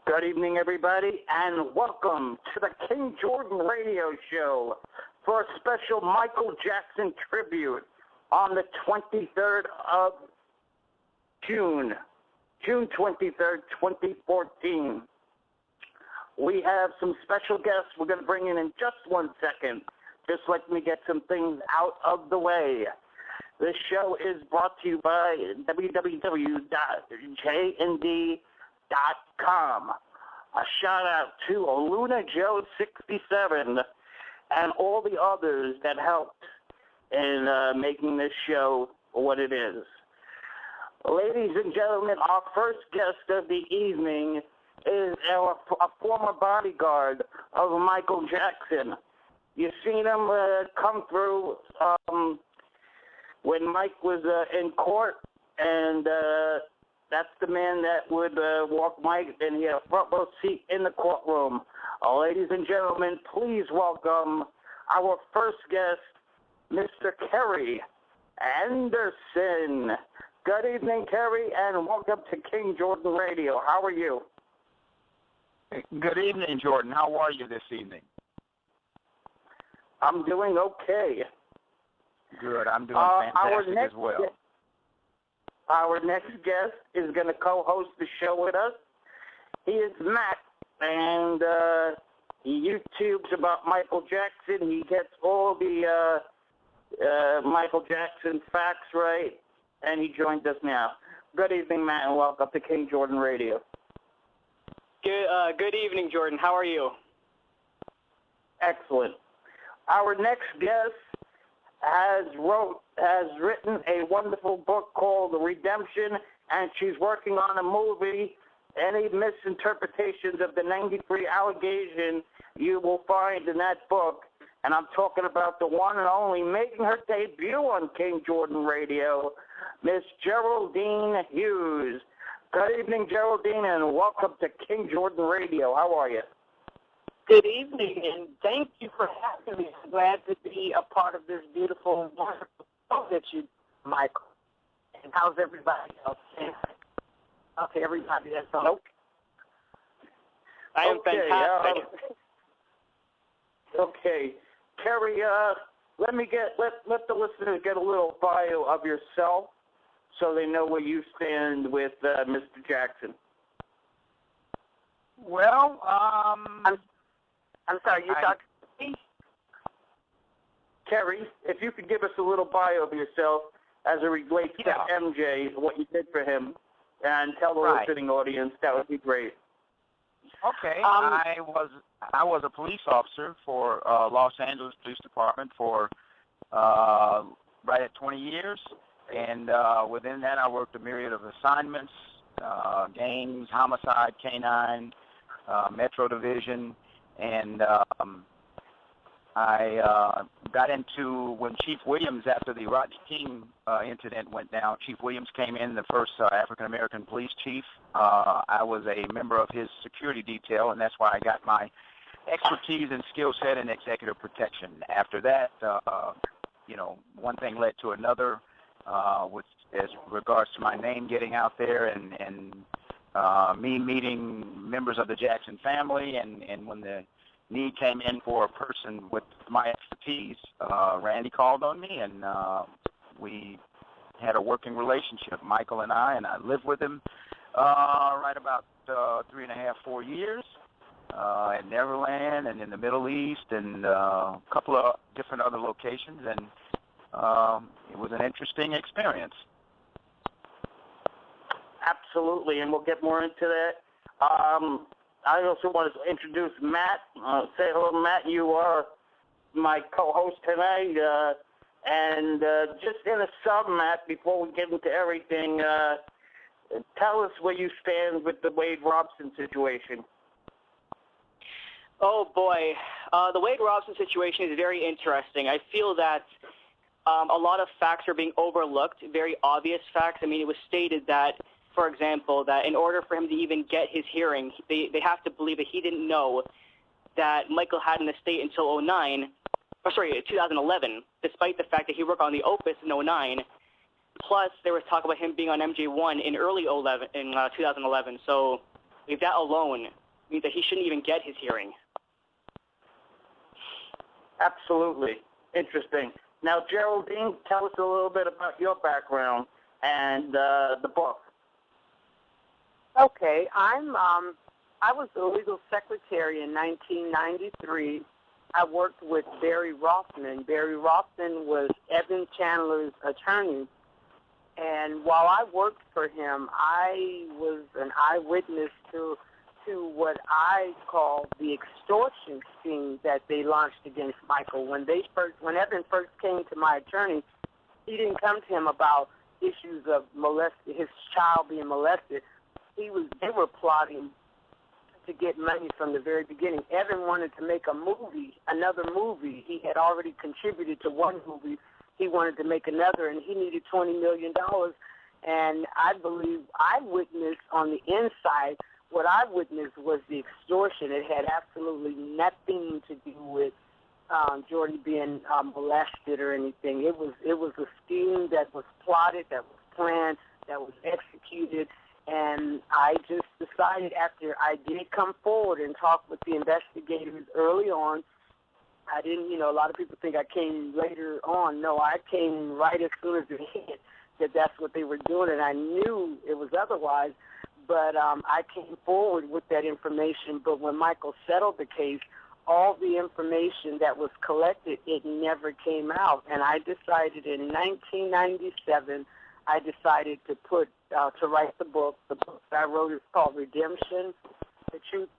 Good evening, everybody, and welcome to the King Jordan Radio Show for a special Michael Jackson tribute on the 23rd of June 23rd, 2014. We have some special guests we're going to bring in just 1 second. Just let me get some things out of the way. This show is brought to you by www.jnd.com. A shout out to Luna Joe 67 and all the others that helped in making this show what it is. Ladies and gentlemen, our first guest of the evening is a former bodyguard of Michael Jackson. You've seen him come through when Mike was in court, and that's the man that would walk Mike, and he had a front row seat in the courtroom. Ladies and gentlemen, please welcome our first guest, Mr. Kerry Anderson. Good evening, Kerry, and welcome to King Jordan Radio. How are you? Good evening, Jordan. How are you this evening? I'm doing okay. Good. I'm doing fantastic as well. Our next guest is going to co-host the show with us. He is Matt, and he YouTubes about Michael Jackson. He gets all the Michael Jackson facts right, and he joins us now. Good evening, Matt, and welcome to King Jordan Radio. Good evening, Jordan. How are you? Excellent. Our next guest has written a wonderful book called The Redemption, and she's working on a movie. Any misinterpretations of the 93 allegation you will find in that book. And I'm talking about the one and only, making her debut on King Jordan Radio, Miss Geraldine Hughes. Good evening, Geraldine, and welcome to King Jordan Radio. How are you? Good evening, and thank you for having me. I'm glad to be a part of this beautiful, wonderful show that you do, Michael. And how's everybody else? Okay, everybody that's on. Nope. I am fantastic. Okay, Kerry, let the listeners get a little bio of yourself so they know where you stand with Mr. Jackson. Well, I'm sorry, you talking to me? Kerry, if you could give us a little bio of yourself as it relates to MJ, what you did for him, and tell the listening audience, that would be great. Okay, I was a police officer for Los Angeles Police Department for right at 20 years, and within that I worked a myriad of assignments, gangs, homicide, canine, Metro Division, and I got into when Chief Williams, after the Rodney King incident went down, Chief Williams came in, the first African-American police chief. I was a member of his security detail, and that's why I got my expertise and skill set in executive protection. After that, one thing led to another with as regards to my name getting out there and me meeting members of the Jackson family, and when the need came in for a person with my expertise, Randy called on me, and we had a working relationship, Michael and I lived with him right about 3.5, 4 years at Neverland and in the Middle East and a couple of different other locations, and it was an interesting experience. Absolutely, and we'll get more into that. I also want to introduce Matt. Say hello, Matt. You are my co-host tonight. And just in a sum, Matt, before we get into everything, tell us where you stand with the Wade Robson situation. Oh, boy. The Wade Robson situation is very interesting. I feel that a lot of facts are being overlooked, very obvious facts. I mean, it was stated that, for example, that in order for him to even get his hearing, they have to believe that he didn't know that Michael had an estate until 2011, despite the fact that he worked on the Opus in 2009. Plus, there was talk about him being on MJ1 in early 2011. So Like, that alone means that he shouldn't even get his hearing. Absolutely. Interesting. Now, Geraldine, tell us a little bit about your background and the book. Okay, I was the legal secretary in 1993. I worked with Barry Rothman. Barry Rothman was Evan Chandler's attorney. And while I worked for him, I was an eyewitness to what I call the extortion scheme that they launched against Michael. When Evan first came to my attorney, he didn't come to him about issues of his child being molested. They were plotting to get money from the very beginning. Evan wanted to make another movie. He had already contributed to one movie. He wanted to make another, and he needed $20 million. And I believe I witnessed on the inside, what I witnessed was the extortion. It had absolutely nothing to do with Jordy being molested or anything. It was a scheme that was plotted, that was planned, that was executed. And I just decided, after I did come forward and talk with the investigators early on, I didn't, a lot of people think I came later on. No, I came right as soon as it hit that that's what they were doing, and I knew it was otherwise. But I came forward with that information. But when Michael settled the case, all the information that was collected, it never came out. And I decided in 1997, I decided to write the book. The book that I wrote is called Redemption, The Truth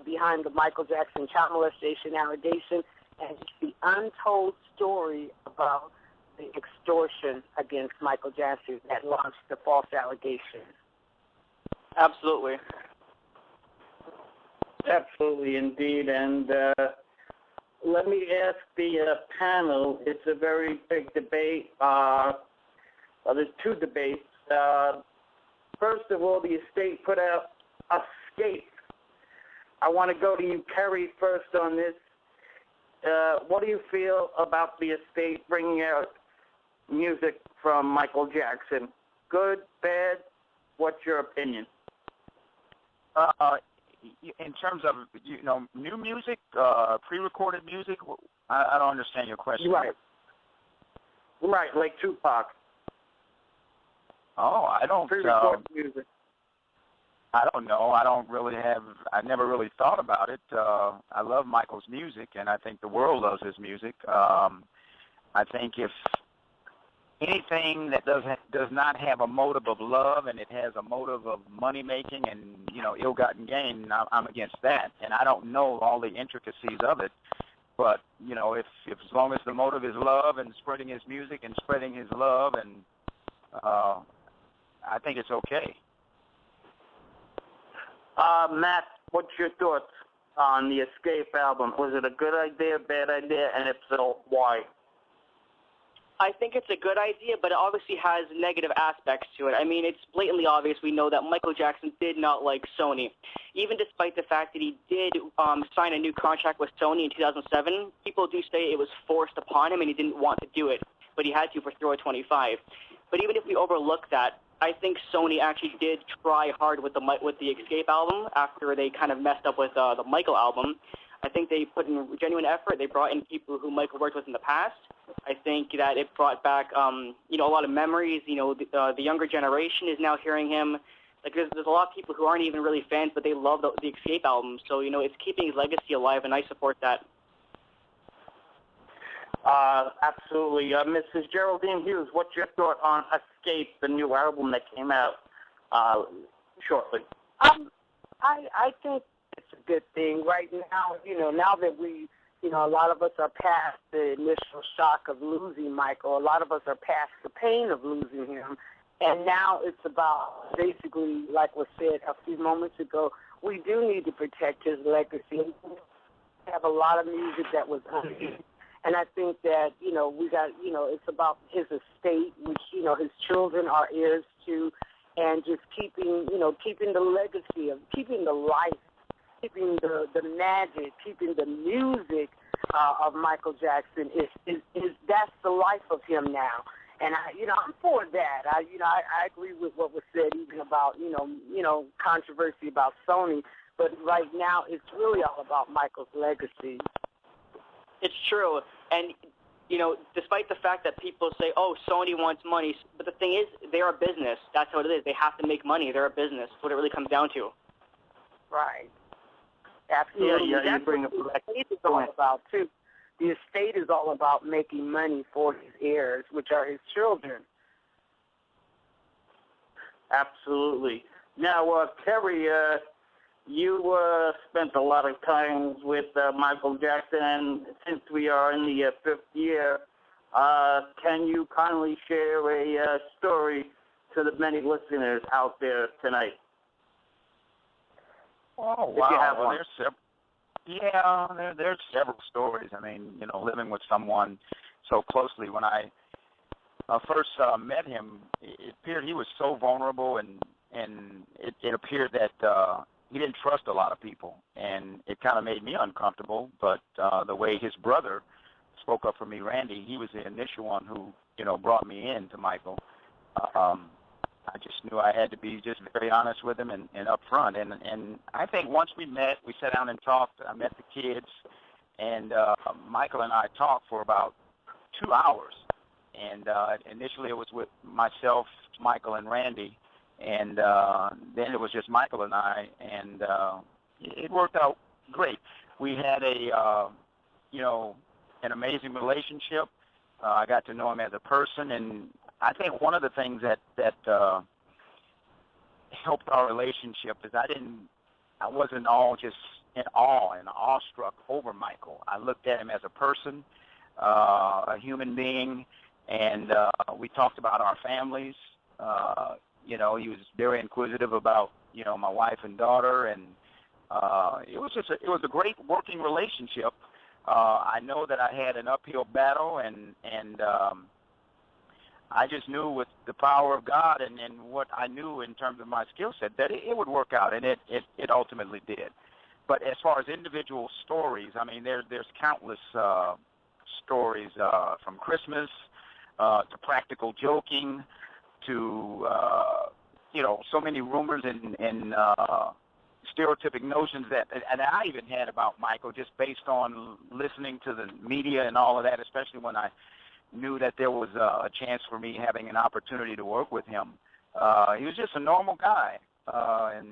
Behind the Michael Jackson Child Molestation Allegation, and it's the untold story about the extortion against Michael Jackson that launched the false allegations. Absolutely. Absolutely, indeed. And let me ask the panel, it's a very big debate. There's two debates. First of all, the estate put out Escape. I want to go to you, Kerry, first on this. What do you feel about the estate bringing out music from Michael Jackson? Good, bad? What's your opinion? In terms of new music, pre-recorded music, I don't understand your question. Right, like Tupac. Oh, I don't. Pre-recorded music. I don't know. I never really thought about it. I love Michael's music, and I think the world loves his music. I think if anything that does not have a motive of love and it has a motive of money making and ill-gotten gain, I'm against that. And I don't know all the intricacies of it, but if as long as the motive is love and spreading his music and spreading his love, and I think it's okay. Matt, what's your thoughts on the Escape album? Was it a good idea, bad idea, and if so, why? I think it's a good idea, but it obviously has negative aspects to it. I mean, it's blatantly obvious. We know that Michael Jackson did not like Sony. Even despite the fact that he did sign a new contract with Sony in 2007, people do say it was forced upon him and he didn't want to do it, but he had to for Throw 25. But even if we overlook that, I think Sony actually did try hard with the Escape album after they kind of messed up with the Michael album. I think they put in genuine effort. They brought in people who Michael worked with in the past. I think that it brought back, a lot of memories. The younger generation is now hearing him. Like there's a lot of people who aren't even really fans, but they love the Escape album. So it's keeping his legacy alive, and I support that. Absolutely. Mrs. Geraldine Hughes, what's your thought on Escape, the new album that came out shortly? I think it's a good thing right now. Now that we, a lot of us are past the initial shock of losing Michael. A lot of us are past the pain of losing him. And now it's about basically, like was said a few moments ago, we do need to protect his legacy. We have a lot of music that was unused. And I think that, we got, it's about his estate, which, his children are heirs to, and just keeping the legacy of, keeping the life, keeping the magic, keeping the music of Michael Jackson. Is that's the life of him now. And I'm for that. I agree with what was said even about, controversy about Sony. But right now, it's really all about Michael's legacy. It's true. And, despite the fact that people say, oh, Sony wants money, but the thing is, they're a business. That's what it is. They have to make money. They're a business. That's what it really comes down to. Right. Absolutely. Yeah, that's you bring what up the estate is all about, too. The estate is all about making money for his heirs, which are his children. Absolutely. Now, Kerry, you spent a lot of time with Michael Jackson, and since we are in the fifth year, can you kindly share a story to the many listeners out there tonight? Oh, wow. If you have one. There's several stories. I mean, living with someone so closely. When I first met him, it appeared he was so vulnerable, and it appeared that he didn't trust a lot of people, and it kind of made me uncomfortable. But the way his brother spoke up for me, Randy, he was the initial one who, brought me in to Michael. I just knew I had to be just very honest with him and upfront. And I think once we met, we sat down and talked. I met the kids, and Michael and I talked for about 2 hours. And initially it was with myself, Michael, and Randy. And then it was just Michael and I, and it worked out great. We had an amazing relationship. I got to know him as a person, and I think one of the things that helped our relationship is I wasn't all just in awe and awestruck over Michael. I looked at him as a person, a human being, and we talked about our families. He was very inquisitive about, my wife and daughter, and it was a great working relationship. I know that I had an uphill battle, and I just knew with the power of God and what I knew in terms of my skill set that it would work out, and it ultimately did. But as far as individual stories, I mean, there's countless stories from Christmas to practical joking to, so many rumors and stereotypic notions and I even had about Michael just based on listening to the media and all of that, especially when I knew that there was a chance for me having an opportunity to work with him. He was just a normal guy, and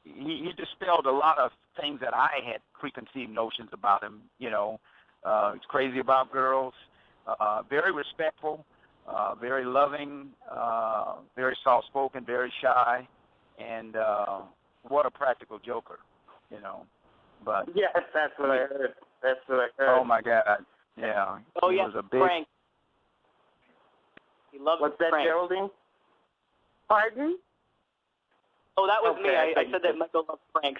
he dispelled a lot of things that I had preconceived notions about him. He's crazy about girls, very respectful, very loving, very soft-spoken, very shy, and what a practical joker, But yes, that's what I heard. Oh my God, yeah. Oh he yeah, was a big, Frank. He loves What's that, Frank. Geraldine? Pardon? Oh, that was Okay, me. I I thought you said that Michael loves Frank.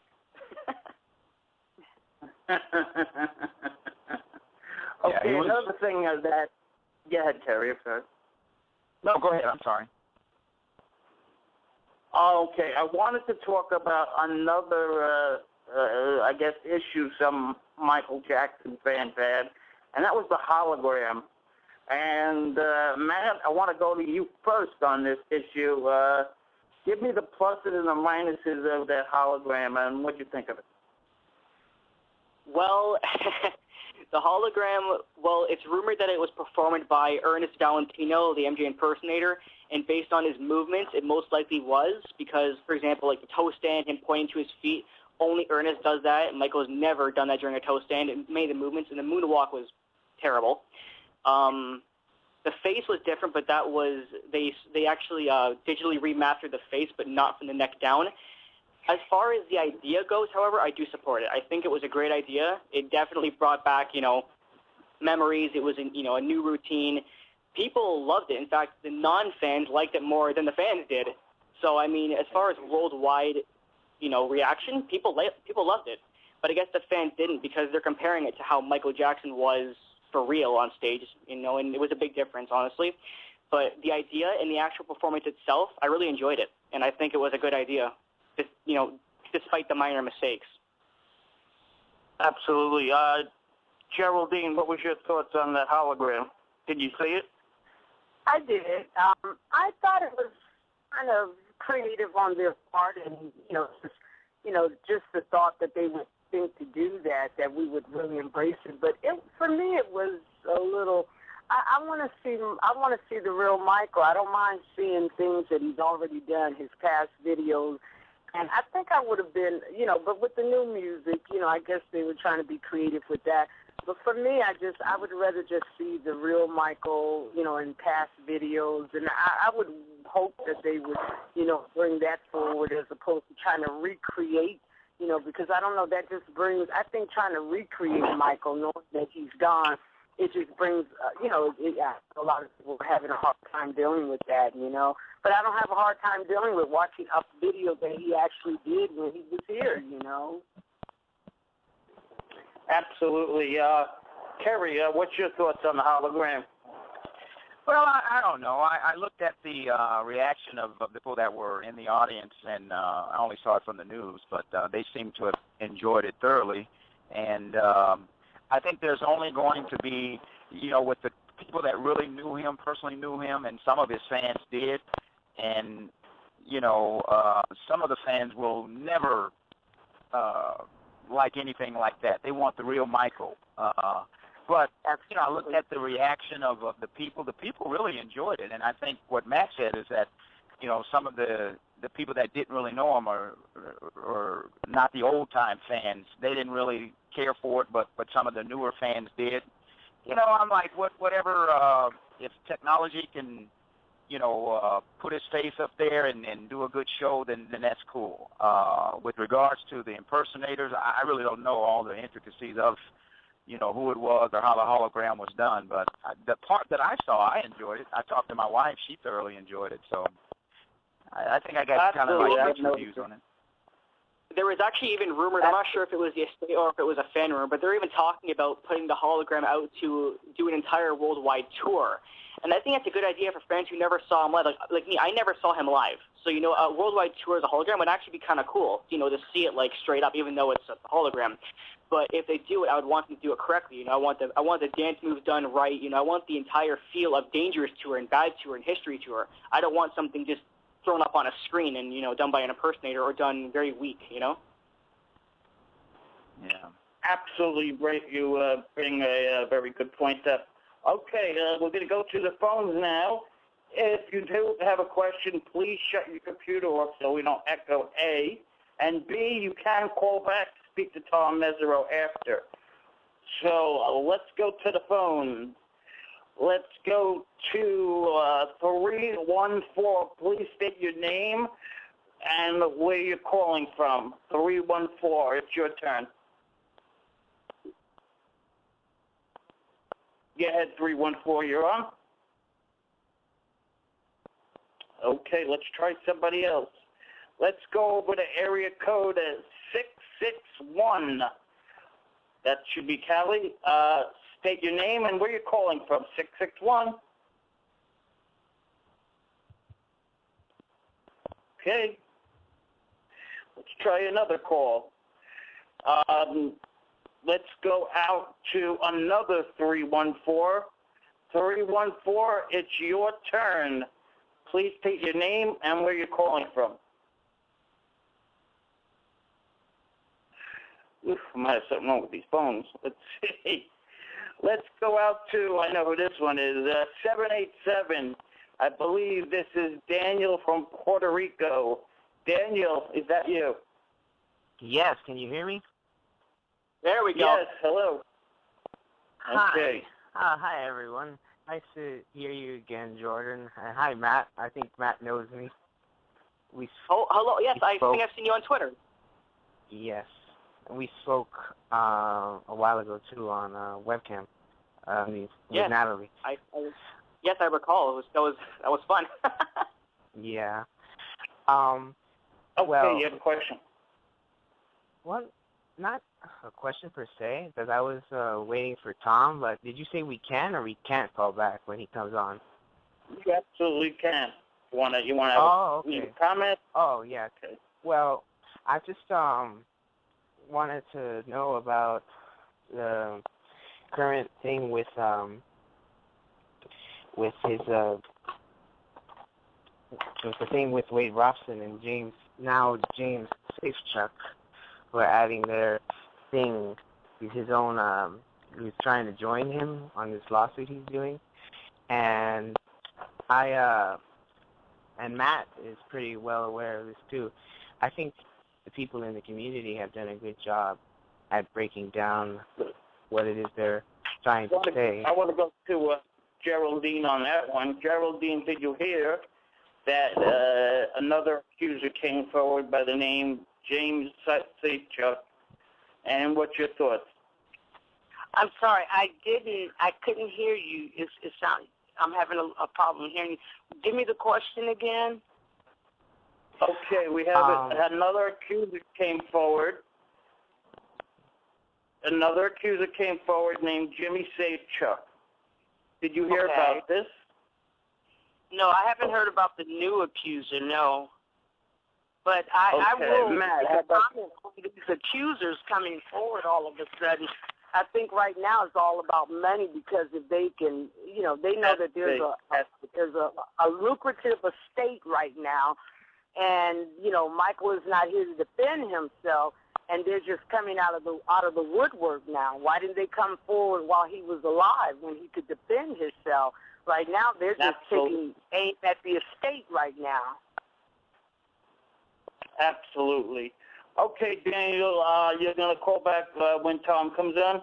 Okay, he was- another thing is that. Go ahead, Terry. I'm sorry. No, go ahead. I'm sorry. Okay, I wanted to talk about another, issue some Michael Jackson fans had, and that was the hologram. And, Matt, I want to go to you first on this issue. Give me the pluses and the minuses of that hologram, and what do you think of it? Well, the hologram, it's rumored that it was performed by Ernest Valentino, the MJ impersonator, and based on his movements, it most likely was because, for example, like the toe stand, him pointing to his feet, only Ernest does that, and Michael has never done that during a toe stand. It made the movements, and the moonwalk was terrible. The face was different, but that was, they actually digitally remastered the face, but not from the neck down. As far as the idea goes, however, I do support it. I think it was a great idea. It definitely brought back, memories. It was, a new routine. People loved it. In fact, the non-fans liked it more than the fans did. So, I mean, as far as worldwide, reaction, people loved it. But I guess the fans didn't because they're comparing it to how Michael Jackson was for real on stage, and it was a big difference, honestly. But the idea and the actual performance itself, I really enjoyed it, and I think it was a good idea. Despite the minor mistakes. Absolutely. Geraldine, what was your thoughts on the hologram? Did you see it? I did. I thought it was kind of creative on their part, and just the thought that they would think to do that we would really embrace it. But for me, it was a little. I want to see. I want to see the real Michael. I don't mind seeing things that he's already done, his past videos. And I think I would have been, but with the new music, I guess they were trying to be creative with that. But for me, I would rather just see the real Michael, in past videos. And I would hope that they would, bring that forward as opposed to trying to recreate, because I don't know, that just brings, I think trying to recreate Michael, knowing that he's gone, it just brings, a lot of people are having a hard time dealing with that, But I don't have a hard time dealing with watching a video that he actually did when he was here, Absolutely. Kerry, what's your thoughts on the hologram? Well, I don't know. I looked at the reaction of the people that were in the audience, and I only saw it from the news, but they seemed to have enjoyed it thoroughly. And I think there's only going to be, with the people that really knew him, personally knew him, and some of his fans did, and, some of the fans will never like anything like that. They want the real Michael. But, I looked at the reaction of the people. The people really enjoyed it, and I think what Matt said is that, some of the people that didn't really know him or not the old-time fans, they didn't really care for it, but some of the newer fans did. I'm like, whatever, if technology can, put his face up there and do a good show, then that's cool. With regards to the impersonators, I really don't know all the intricacies of, who it was or how the hologram was done, but the part that I saw, I enjoyed it. I talked to my wife. She thoroughly enjoyed it, so I think I got kind of like mixed reviews on it. There was actually even rumors, I'm not sure if it was the estate or if it was a fan rumor, but they're even talking about putting the hologram out to do an entire worldwide tour. And I think that's a good idea for fans who never saw him live. Like me, I never saw him live. So, a worldwide tour as a hologram would actually be kind of cool, to see it like straight up, even though it's a hologram. But if they do it, I would want them to do it correctly. I want the dance moves done right. I want the entire feel of Dangerous Tour and Bad Tour and History Tour. I don't want something just thrown up on a screen and, done by an impersonator or done very weak, Yeah. Absolutely right. You bring a very good point up. Okay, we're going to go to the phones now. If you do have a question, please shut your computer off so we don't echo A. And B, you can call back to speak to Tom Mesereau after. So let's go to the phone. Let's go to 314. Please state your name and where you're calling from. 314, it's your turn. Go ahead, 314, you're on. Okay, let's try somebody else. Let's go over to area code 661. That should be Callie. State your name and where you're calling from. 661. Okay. Let's try another call. Let's go out to another 314. 314, it's your turn. Please state your name and where you're calling from. Oof, I might have something wrong with these phones. Let's see. Let's go out to, I know who this one is, 787. I believe this is Daniel from Puerto Rico. Daniel, is that you? Yes, can you hear me? There we go. Yes, hello. Okay. Hi, everyone. Nice to hear you again, Jordan. Hi, Matt. I think Matt knows me. Hello. Yes, I think I've seen you on Twitter. Yes. We spoke a while ago, too, on webcam with Natalie. Yes, I recall. That was fun. Yeah. Okay, you have a question. Well, not a question per se, because I was waiting for Tom, but did you say we can or we can't call back when he comes on? You absolutely can. You want to have a comment? Oh, yeah. Okay. Well, I just wanted to know about the current thing with his Just the same with Wade Robson and James Safechuck, who are adding their thing. He's his own. He's trying to join him on this lawsuit he's doing, and and Matt is pretty well aware of this too. I think the people in the community have done a good job at breaking down what it is they're trying to say. I want to go to Geraldine on that one. Geraldine, did you hear that another accuser came forward by the name James Safechuck? And what's your thoughts? I'm sorry, I couldn't hear you. It sound. I'm having a problem hearing you. Give me the question again. Okay, we have another accuser came forward. Another accuser came forward named Jimmy Safechuck. Did you hear about this? No, I haven't heard about the new accuser, no. But I will. Matt, how about these accusers coming forward all of a sudden. I think right now it's all about money, because if they can, they know that there's a lucrative estate right now, and Michael is not here to defend himself, and they're just coming out of the woodwork now. Why didn't they come forward while he was alive when he could defend himself? Right now they're just taking aim at the estate right now. Absolutely. Okay, Daniel, you're going to call back when Tom comes in?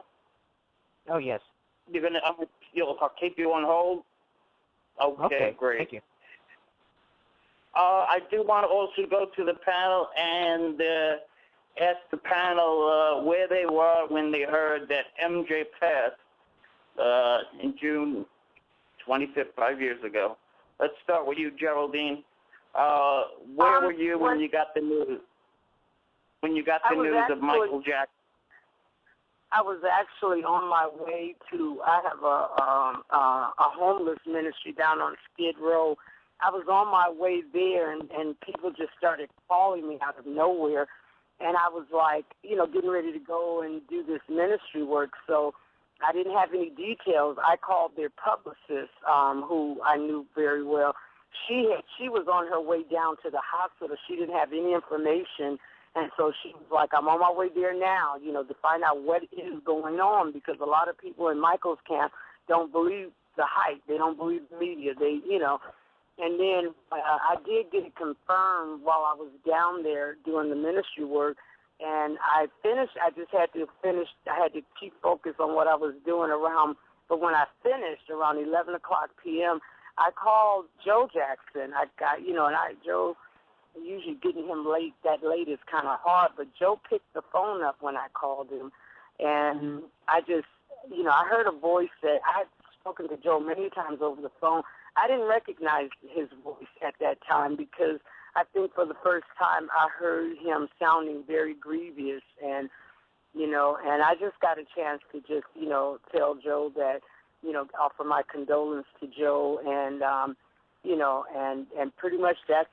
Oh, yes. I'll keep you on hold? Okay, great. Thank you. I do want to also go to the panel and ask the panel where they were when they heard that MJ passed in June 25th, 5 years ago. Let's start with you, Geraldine. Where were you when you got the news? When you got the news of Michael Jackson? I was actually on my way to. I have a homeless ministry down on Skid Row. I was on my way there, and people just started calling me out of nowhere, and I was like, getting ready to go and do this ministry work. So I didn't have any details. I called their publicist, who I knew very well. She was on her way down to the hospital. She didn't have any information, and so she was like, I'm on my way there now, to find out what is going on, because a lot of people in Michael's camp don't believe the hype. They don't believe the media. And then I did get it confirmed while I was down there doing the ministry work, and I finished. I just had to finish. I had to keep focused on what I was doing around. But when I finished around 11 o'clock p.m., I called Joe Jackson. I got, Joe, usually getting him that late is kind of hard, but Joe picked the phone up when I called him, and I just, I heard a voice that I had spoken to Joe many times over the phone. I didn't recognize his voice at that time, because I think for the first time I heard him sounding very grievous, and I just got a chance to just, tell Joe that, offer my condolence to Joe, and and pretty much that's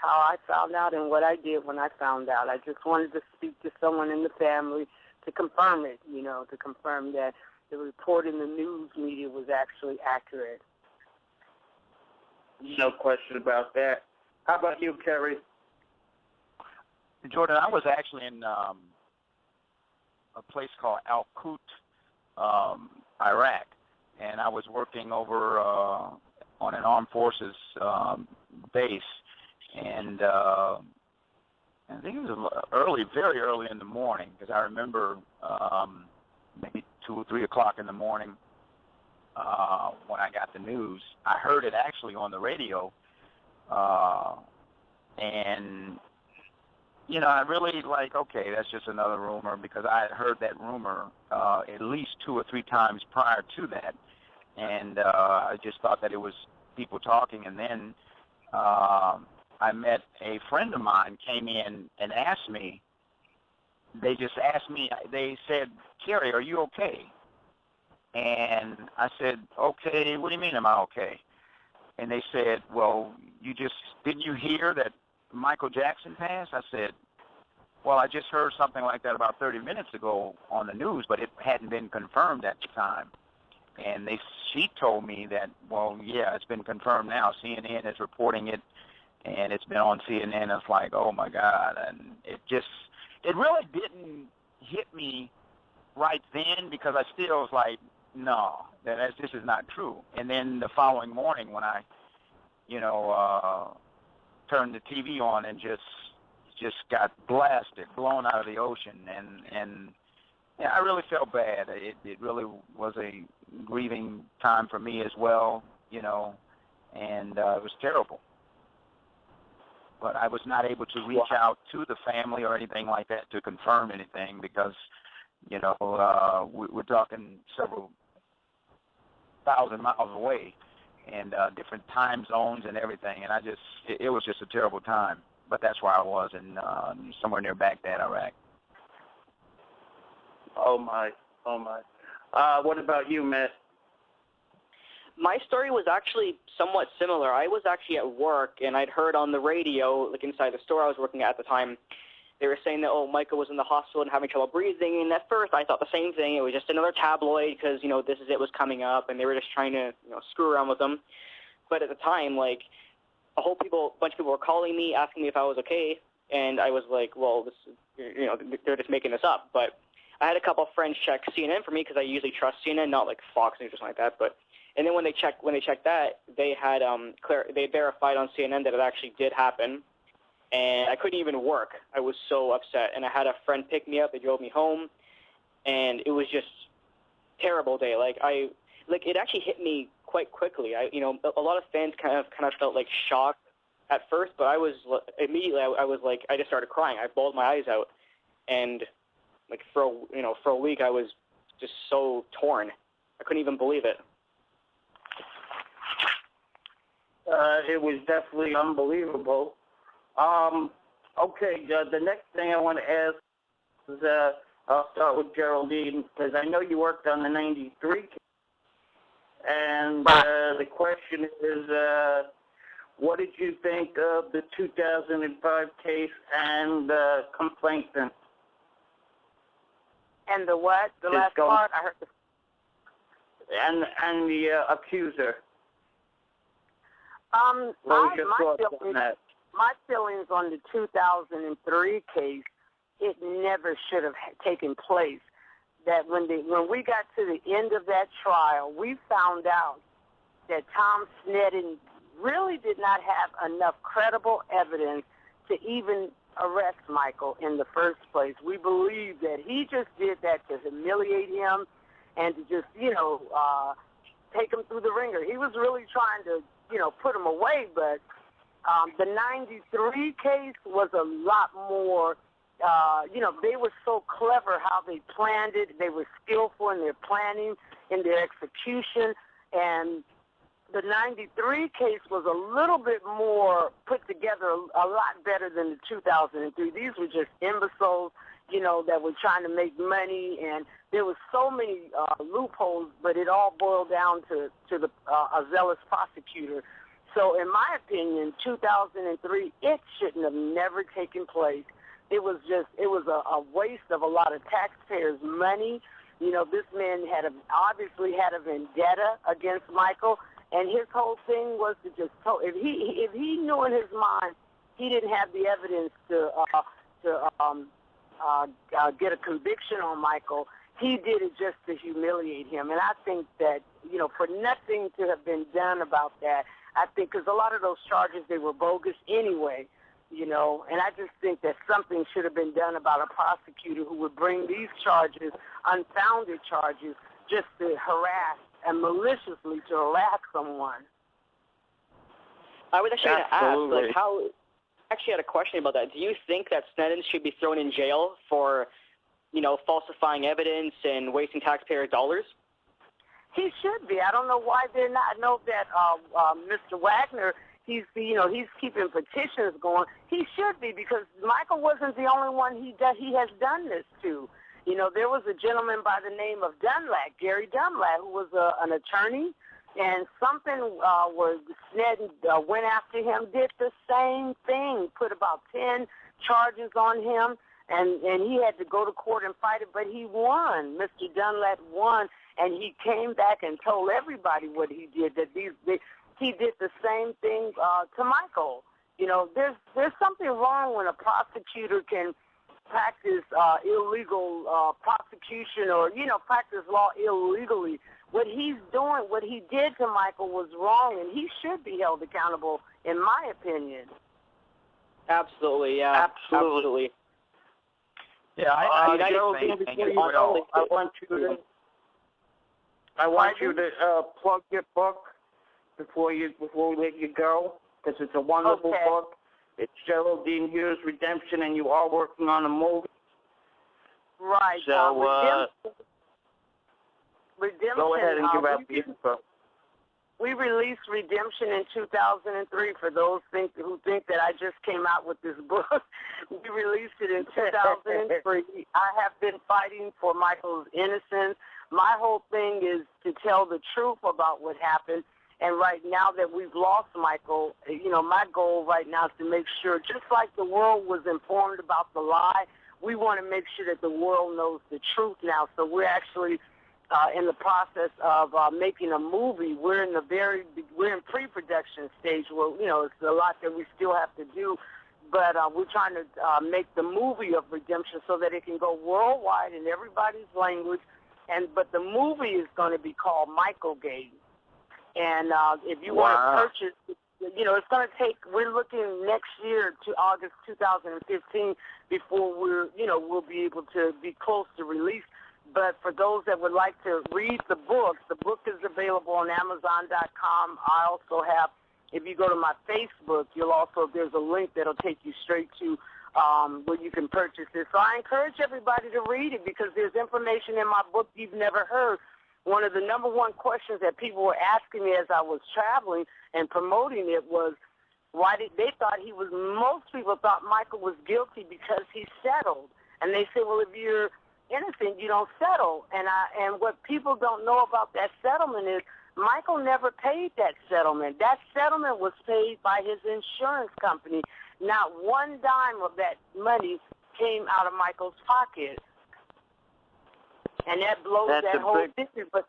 how I found out and what I did when I found out. I just wanted to speak to someone in the family to confirm it, to confirm that the report in the news media was actually accurate. No question about that. How about you, Kerry? Jordan, I was actually in a place called Al-Qut, Iraq, and I was working over on an armed forces base, and I think it was very early in the morning, because I remember maybe 2 or 3 o'clock in the morning when I got the news. I heard it actually on the radio, and I really okay, that's just another rumor, because I had heard that rumor at least 2 or 3 times prior to that, and I just thought that it was people talking. And then I met a friend of mine, came in and asked me. They just asked me. They said, "Kerry, are you okay?" And I said, "Okay, what do you mean, am I okay?" And they said, "Well, didn't you hear that Michael Jackson passed?" I said, "Well, I just heard something like that about 30 minutes ago on the news, but it hadn't been confirmed at the time." And she told me that, well, yeah, it's been confirmed now. CNN is reporting it, and it's been on CNN. It's like, oh, my God. And it really didn't hit me right then because I still was like, no, this is not true. And then the following morning when I, turned the TV on and just got blasted, blown out of the ocean, and yeah, I really felt bad. It really was a grieving time for me as well, and it was terrible. But I was not able to reach out to the family or anything like that to confirm anything because, we're talking several thousand miles away and different time zones and everything, and it was just a terrible time. But that's where I was, in somewhere near Baghdad, Iraq. Oh my. What about you, Matt? My story was actually somewhat similar. I was actually at work, and I'd heard on the radio, like inside the store I was working at the time, they were saying that, Michael was in the hospital and having trouble breathing. And at first I thought the same thing. It was just another tabloid because, This Is It was coming up, and they were just trying to, screw around with them. But at the time, like, a bunch of people were calling me, asking me if I was okay. And I was like, well, this is, they're just making this up. But I had a couple of friends check CNN for me because I usually trust CNN, not like Fox News or something like that. And then when they checked that, they had they verified on CNN that it actually did happen, and I couldn't even work. I was so upset, and I had a friend pick me up. They drove me home, and it was just a terrible day. It actually hit me quite quickly. A lot of fans kind of felt like shocked at first, but I was immediately I just started crying. I bawled my eyes out, and like for a week I was just so torn. I couldn't even believe it. It was definitely unbelievable. Okay, the next thing I want to ask is, I'll start with Geraldine, because I know you worked on the 93 case. And the question is, what did you think of the 2005 case and complainant? And the what? The last part? I heard and the accuser. My feelings on the 2003 case, it never should have taken place. That when we got to the end of that trial, we found out that Tom Sneddon really did not have enough credible evidence to even arrest Michael in the first place. We believe that he just did that to humiliate him and to just, take him through the ringer. He was really trying to, put him away, but the 93 case was a lot more, they were so clever how they planned it. They were skillful in their planning, in their execution, and the 93 case was a little bit more put together, a lot better than the 2003. These were just imbeciles, that were trying to make money, and there was so many loopholes, but it all boiled down to a zealous prosecutor. So in my opinion, 2003, it shouldn't have never taken place. It was a waste of a lot of taxpayers' money. This man obviously had a vendetta against Michael, and his whole thing was to just if he knew in his mind he didn't have the evidence to get a conviction on Michael, he did it just to humiliate him. And I think that, for nothing to have been done about that, I think because a lot of those charges, they were bogus anyway, and I just think that something should have been done about a prosecutor who would bring these charges, unfounded charges, just to harass and maliciously to harass someone. I was actually going to ask, I actually had a question about that. Do you think that Sneddon should be thrown in jail for, falsifying evidence and wasting taxpayer dollars? He should be. I don't know why they're not. I know that Mr. Wagner, he's keeping petitions going. He should be, because Michael wasn't the only one he has done this to. There was a gentleman by the name of Dunlap, Gary Dunlap, who was an attorney, and something was Sneddon went after him, did the same thing, put about 10 charges on him, and he had to go to court and fight it, but he won. Mr. Dunlap won, and he came back and told everybody what he did, that he did the same thing to Michael. You know, there's something wrong when a prosecutor can practice illegal prosecution or, you know, practice law illegally. What he's doing, what he did to Michael was wrong, and he should be held accountable, in my opinion. Absolutely, yeah. Absolutely. Yeah, I think I want you to plug your book before we let you go, because it's a wonderful book. It's Geraldine Hughes' Redemption, and you are working on a movie. Right. So, Redemption. Go ahead and give out the info. We released Redemption in 2003. For those who think that I just came out with this book, we released it in 2003. I have been fighting for Michael's innocence. My whole thing is to tell the truth about what happened. And right now that we've lost Michael, you know, my goal right now is to make sure, just like the world was informed about the lie, we want to make sure that the world knows the truth now. So we're actually in the process of making a movie. We're in pre-production stage where, you know, it's a lot that we still have to do, but we're trying to make the movie of Redemption so that it can go worldwide in everybody's language. But the movie is going to be called Michael Gate. And if you want to purchase, you know, it's going to take, we're looking next year to August 2015 before we'll be able to be close to release. But for those that would like to read the book is available on Amazon.com. I also have, if you go to my Facebook, there's a link that'll take you straight to where you can purchase it. So I encourage everybody to read it because there's information in my book you've never heard. One of the number one questions that people were asking me as I was traveling and promoting it was most people thought Michael was guilty because he settled. And they said, well, if you're innocent, you don't settle. And what people don't know about that settlement is Michael never paid that settlement. That settlement was paid by his insurance company. Not one dime of that money came out of Michael's pocket. And that blows that whole theory, but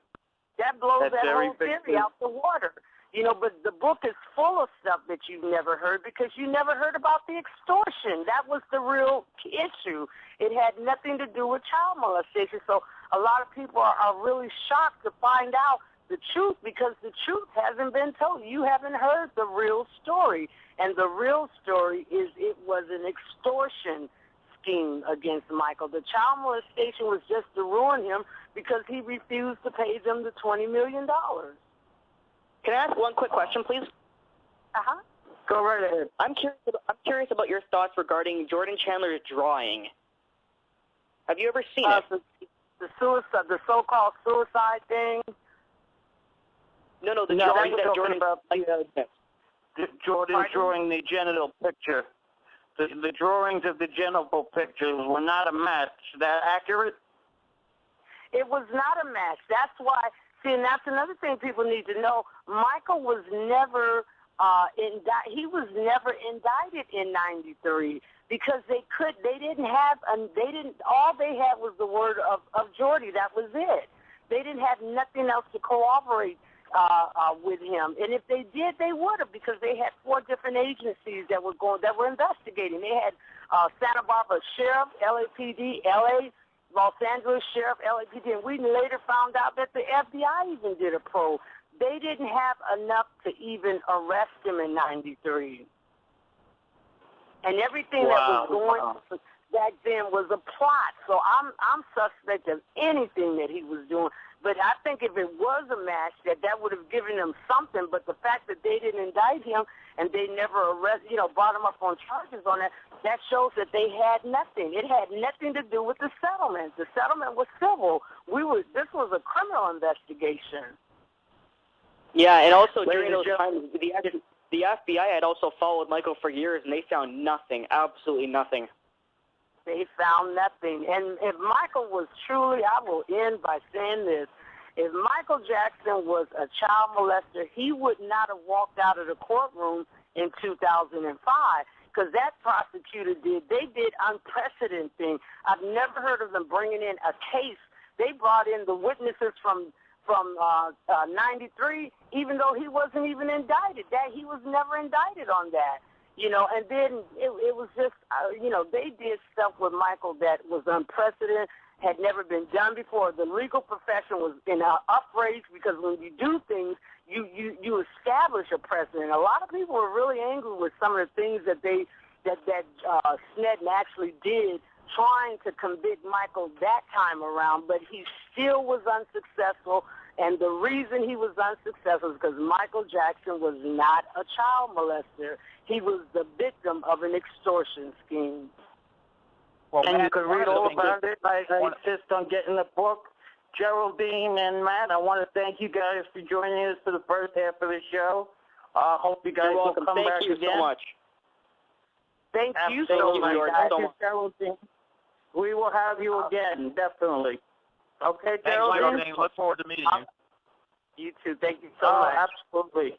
that blows that whole theory out the water. You know, but the book is full of stuff that you've never heard because you never heard about the extortion. That was the real issue. It had nothing to do with child molestation. So a lot of people are really shocked to find out the truth because the truth hasn't been told. You haven't heard the real story. And the real story is it was an extortion scheme against Michael. The child molestation was just to ruin him because he refused to pay them the $20 million. Can I ask one quick question, please? Uh-huh. Go right ahead. I'm curious about your thoughts regarding Jordan Chandler's drawing. Have you ever seen it? The so-called suicide thing? No, the drawing that Jordan about Jordan drawing the genital picture. The drawings of the genital pictures were not a match. Is that accurate? It was not a match. That's why. See, and that's another thing people need to know. Michael was never he was never indicted in '93 because all they had was the word of Jordy. That was it. They didn't have nothing else to corroborate with him. And if they did, they would have because they had 4 different agencies that were investigating. They had Santa Barbara Sheriff, LAPD, LA, Los Angeles Sheriff, LAPD, and we later found out that the FBI even did a probe. They didn't have enough to even arrest him in '93. And everything that was going on back then was a plot. So I'm suspect of anything that he was doing. But I think if it was a match, that would have given them something. But the fact that they didn't indict him and they never brought him up on charges on that shows that they had nothing. It had nothing to do with the settlement. The settlement was civil. This was a criminal investigation. Yeah, and also during those times, the FBI had also followed Michael for years, and they found nothing, absolutely nothing. They found nothing. And if Michael was truly, I will end by saying this, if Michael Jackson was a child molester, he would not have walked out of the courtroom in 2005 because that prosecutor they did unprecedented thing. I've never heard of them bringing in a case They brought in the witnesses from 93, even though he wasn't even indicted. That he was never indicted on that. You know, and then it was just, you know, they did stuff with Michael that was unprecedented, had never been done before. The legal profession was in an uprage because when you do things, you establish a precedent. A lot of people were really angry with some of the things that Sneddon actually did, trying to convict Michael that time around, but he still was unsuccessful. And the reason he was unsuccessful is because Michael Jackson was not a child molester. He was the victim of an extortion scheme. Well, and Matt, you can read all about it. I insist on getting the book. Geraldine and Matt, I want to thank you guys for joining us for the first half of the show. Hope you guys will come back again. Thank you so much. Thank you so much, Jordan. Geraldine. We will have you again, definitely. Okay, Geraldine? Thanks, Geraldine. Look forward to meeting you. You too. Thank you so much. Absolutely.